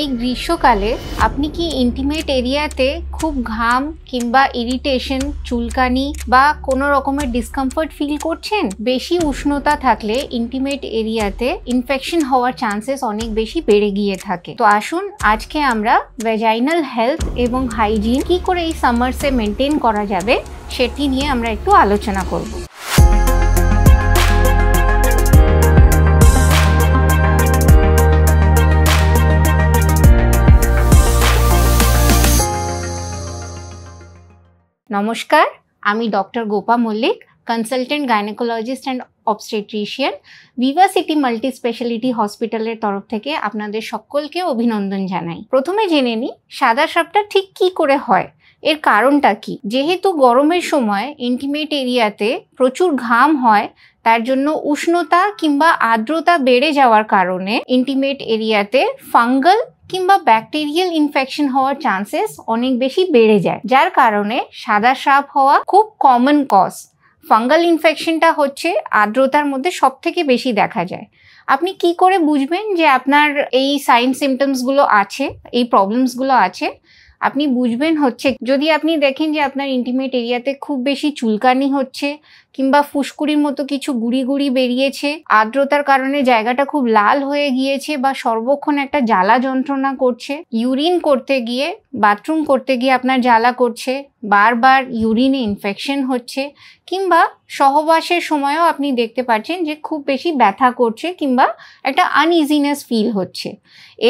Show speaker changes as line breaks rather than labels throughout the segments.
এই গ্রীষ্মকালে আপনি কি ইন্টিমেট এরিয়াতে খুব ঘাম কিংবা ইরিটেশন, চুলকানি বা কোনো রকমের ডিসকমফর্ট ফিল করছেন? বেশি উষ্ণতা থাকলে ইন্টিমেট এরিয়াতে ইনফেকশন হওয়ার চান্সেস অনেক বেশি বেড়ে গিয়ে থাকে। তো আসুন আজকে আমরা ভ্যাজাইনাল হেলথ এবং হাইজিন কি করে এই সামার্সে মেনটেন করা যাবে সেটি নিয়ে আমরা একটু আলোচনা করব। নমস্কার, আমি doctor Gopa Mallik, consultant gynaecologist and obstetrician, Vivacity multi speciality হসপিটালের তরফ থেকে আপনাদের সকলকে অভিনন্দন জানাই। প্রথমে জেনে নিই সাদা সাপটা ঠিক কি করে হয়, এর কারণটা কি। যেহেতু গরমের সময় ইন্টিমেট এরিয়াতে প্রচুর ঘাম হয়, তার জন্য উষ্ণতা কিংবা আর্দ্রতা বেড়ে যাওয়ার কারণে ইন্টিমেট এরিয়াতে ফাঙ্গাল কিংবা ব্যাকটেরিয়াল ইনফেকশন হওয়ার চান্সেস অনেক বেশি বেড়ে যায়, যার কারণে সাদা সাপ হওয়া খুব কমন কজ। ফাঙ্গাল ইনফেকশনটা হচ্ছে আর্দ্রতার মধ্যে সব থেকে বেশি দেখা যায়। আপনি কি করে বুঝবেন যে আপনার এই সাইন সিমটমসগুলো আছে, এই প্রবলেমসগুলো আছে? আপনি বুঝবেন হচ্ছে যদি আপনি দেখেন যে আপনার ইন্টিমেট এরিয়াতে খুব বেশি চুলকানি হচ্ছে কিংবা ফুসকুড়ির মতো কিছু গুড়ি গুড়ি বেরিয়েছে, আর্দ্রতার কারণে জায়গাটা খুব লাল হয়ে গিয়েছে বা সর্বক্ষণ একটা জ্বালা যন্ত্রণা করছে, ইউরিন করতে গিয়ে, বাথরুম করতে গিয়ে আপনার জ্বালা করছে, বারবার ইউরিনে ইনফেকশন হচ্ছে, কিংবা সহবাসের সময়ও আপনি দেখতে পাচ্ছেন যে খুব বেশি ব্যথা করছে কিংবা একটা আনইজিনেস ফিল হচ্ছে।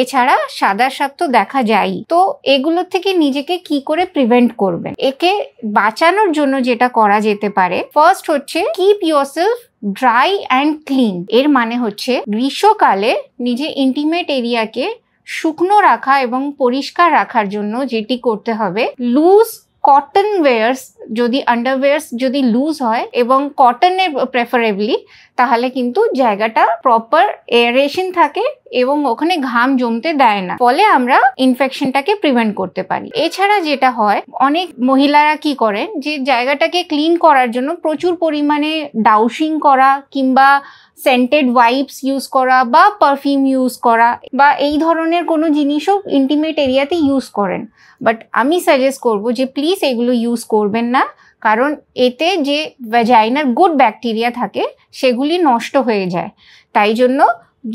এছাড়া সাদা সাপ তো দেখা যায়ই। তো এগুলোর থেকে নিজেকে কি করে প্রিভেন্ট করবেন? একে বাঁচানোর জন্য যেটা করা যেতে পারে, ফার্স্ট হচ্ছে keep yourself dry and clean. এর মানে হচ্ছে গ্রীষ্মকালে নিজে ইন্টিমেট এরিয়াকে শুকনো রাখা এবং পরিষ্কার রাখার জন্য যেটি করতে হবে, লুজ কটন ওয়্যার্স, যদি আন্ডারওয়্যার্স যদি লুজ হয় এবং কটনের প্রেফারেবলি, তাহলে কিন্তু জায়গাটা প্রপার এয়ারেশন থাকে এবং ওখানে ঘাম জমতে দেয় না, ফলে আমরা ইনফেকশনটাকে প্রিভেন্ট করতে পারি। এছাড়া যেটা হয়, অনেক মহিলারা কি করেন যে জায়গাটাকে ক্লিন করার জন্য প্রচুর পরিমাণে ডাউশিং করা কিংবা সেন্টেড ওয়াইপস ইউজ করা বা পারফিউম ইউজ করা বা এই ধরনের কোনো জিনিসও ইন্টিমেট এরিয়াতে ইউজ করেন। বাট আমি সাজেস্ট করব যে প্লিজ এগুলো ইউজ করবেন না, কারণ এতে যে ভ্যাজাইনার গুড ব্যাকটেরিয়া থাকে সেগুলি নষ্ট হয়ে যায়। তাই জন্য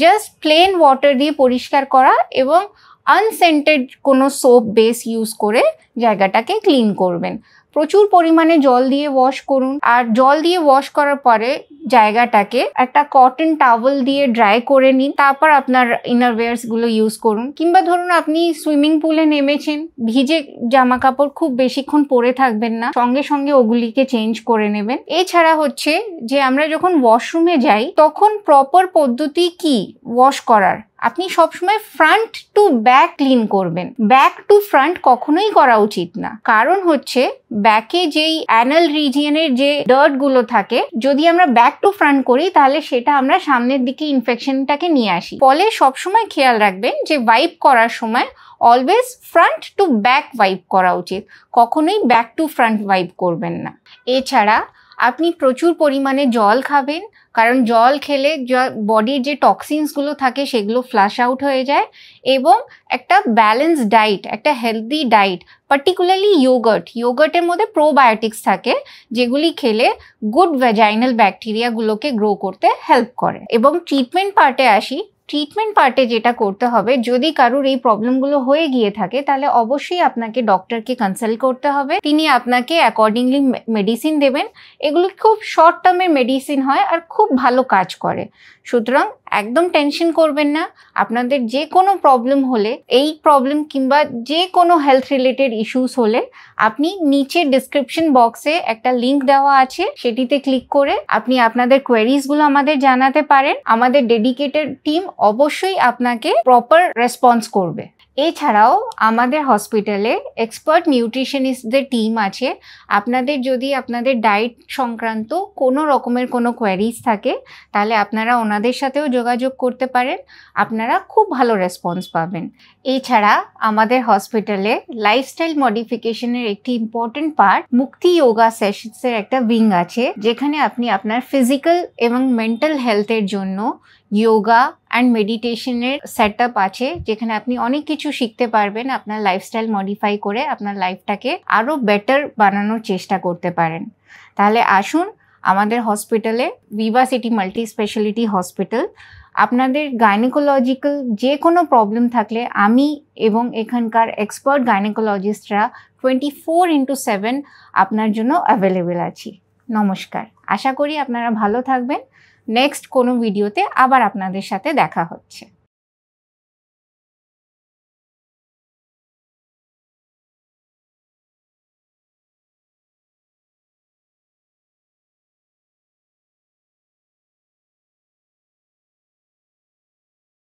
জাস্ট প্লেন ওয়াটার দিয়ে পরিষ্কার করা এবং আনসেন্টেড কোনো সোপ বেস ইউজ করে জায়গাটাকে ক্লিন করবেন। প্রচুর পরিমাণে জল দিয়ে ওয়াশ করুন, আর জল দিয়ে ওয়াশ করার পরে জায়গাটাকে একটা কটন টাওয়েল দিয়ে ড্রাই করে নিন, তারপর আপনার ইনারওয়্যার্সগুলো ইউজ করুন। কিংবা ধরুন আপনি সুইমিং পুলে নেমেছেন, ভিজে জামা কাপড় খুব বেশিক্ষণ পরে থাকবেন না, সঙ্গে সঙ্গে ওগুলিকে চেঞ্জ করে নেবেন। এছাড়া হচ্ছে যে আমরা যখন ওয়াশরুমে যাই তখন প্রপার পদ্ধতি কি ওয়াশ করার, আপনি সবসময় ফ্রন্ট টু ব্যাক ক্লিন করবেন। ব্যাক টু ফ্রন্ট কখনোই করা উচিত না, কারণ হচ্ছে ব্যাকে যেই অ্যানাল রিজিয়নের যে ডার্ট গুলো থাকে, যদি আমরা ব্যাক টু ফ্রন্ট করি তাহলে সেটা আমরা সামনের দিকে ইনফেকশনটাকে নিয়ে আসি। ফলে সবসময় খেয়াল রাখবেন যে ওয়াইপ করার সময় always front to back wipe করা উচিত, কখনোই ব্যাক টু ফ্রন্ট ওয়াইপ করবেন না। এছাড়া আপনি প্রচুর পরিমাণে জল খাবেন, কারণ জল খেলে বডির যে টক্সিনসগুলো থাকে সেগুলো ফ্লাশ আউট হয়ে যায়, এবং একটা ব্যালেন্স ডায়েট, একটা হেলদি ডায়েট, পার্টিকুলারলি ইয়োগার্টের মধ্যে প্রোবায়োটিক্স থাকে, যেগুলি খেলে গুড ভ্যাজাইনাল ব্যাকটেরিয়াগুলোকে গ্রো করতে হেল্প করে। এবং ট্রিটমেন্ট পার্টে আসি। ট্রিটমেন্ট পার্টে যেটা করতে হবে, যদি কারোর এই প্রবলেমগুলো হয়ে গিয়ে থাকে তাহলে অবশ্যই আপনাকে ডক্টরকে কনসাল্ট করতে হবে। তিনি আপনাকে অ্যাকর্ডিংলি মেডিসিন দেবেন। এগুলো খুব শর্ট টার্মের মেডিসিন হয় আর খুব ভালো কাজ করে। সুতরাং একদম টেনশন করবেন না। আপনাদের যে কোনো প্রবলেম হলে, এই প্রবলেম কিংবা যে কোনো হেলথ রিলেটেড ইস্যুস হলে, আপনি নিচে ডিসক্রিপশন বক্সে একটা লিঙ্ক দেওয়া আছে, সেটিতে ক্লিক করে আপনি আপনাদের কোয়েরিজগুলো আমাদের জানাতে পারেন। আমাদের ডেডিকেটেড টিম অবশ্যই আপনাকে প্রপার রেসপন্স করবে। এছাড়াও আমাদের হসপিটালে এক্সপার্ট নিউট্রিশনিস্টদের টিম আছে। আপনাদের যদি আপনাদের ডায়েট সংক্রান্ত কোনো রকমের কোনো কোয়ারিজ থাকে তাহলে আপনারা ওনাদের সাথেও যোগাযোগ করতে পারেন, আপনারা খুব ভালো রেসপন্স পাবেন। এছাড়া আমাদের হসপিটালে লাইফস্টাইল মডিফিকেশনের একটি ইম্পর্টেন্ট পার্ট মুক্তি যোগা সেশনসের একটা উইং আছে, যেখানে আপনি আপনার ফিজিক্যাল এবং মেন্টাল হেলথের জন্য যোগা অ্যান্ড মেডিটেশনের সেট আপ আছে, যেখানে আপনি অনেক কিছু শিখতে পারবেন, আপনার লাইফস্টাইল মডিফাই করে আপনার লাইফটাকে আরও বেটার বানানোর চেষ্টা করতে পারেন। তাহলে আসুন আমাদের হসপিটালে, Viva city multi speciality hospital, আপনাদের গাইনোকোলজিক্যাল যে কোনো প্রবলেম থাকলে আমি এবং এখানকার এক্সপার্ট গাইনোকোলজিস্টরা 24/7 আপনার জন্য অ্যাভেলেবেল আছি। নমস্কার, আশা করি আপনারা ভালো থাকবেন। নেক্সট কোনো ভিডিওতে আবার আপনাদের সাথে দেখা হচ্ছে।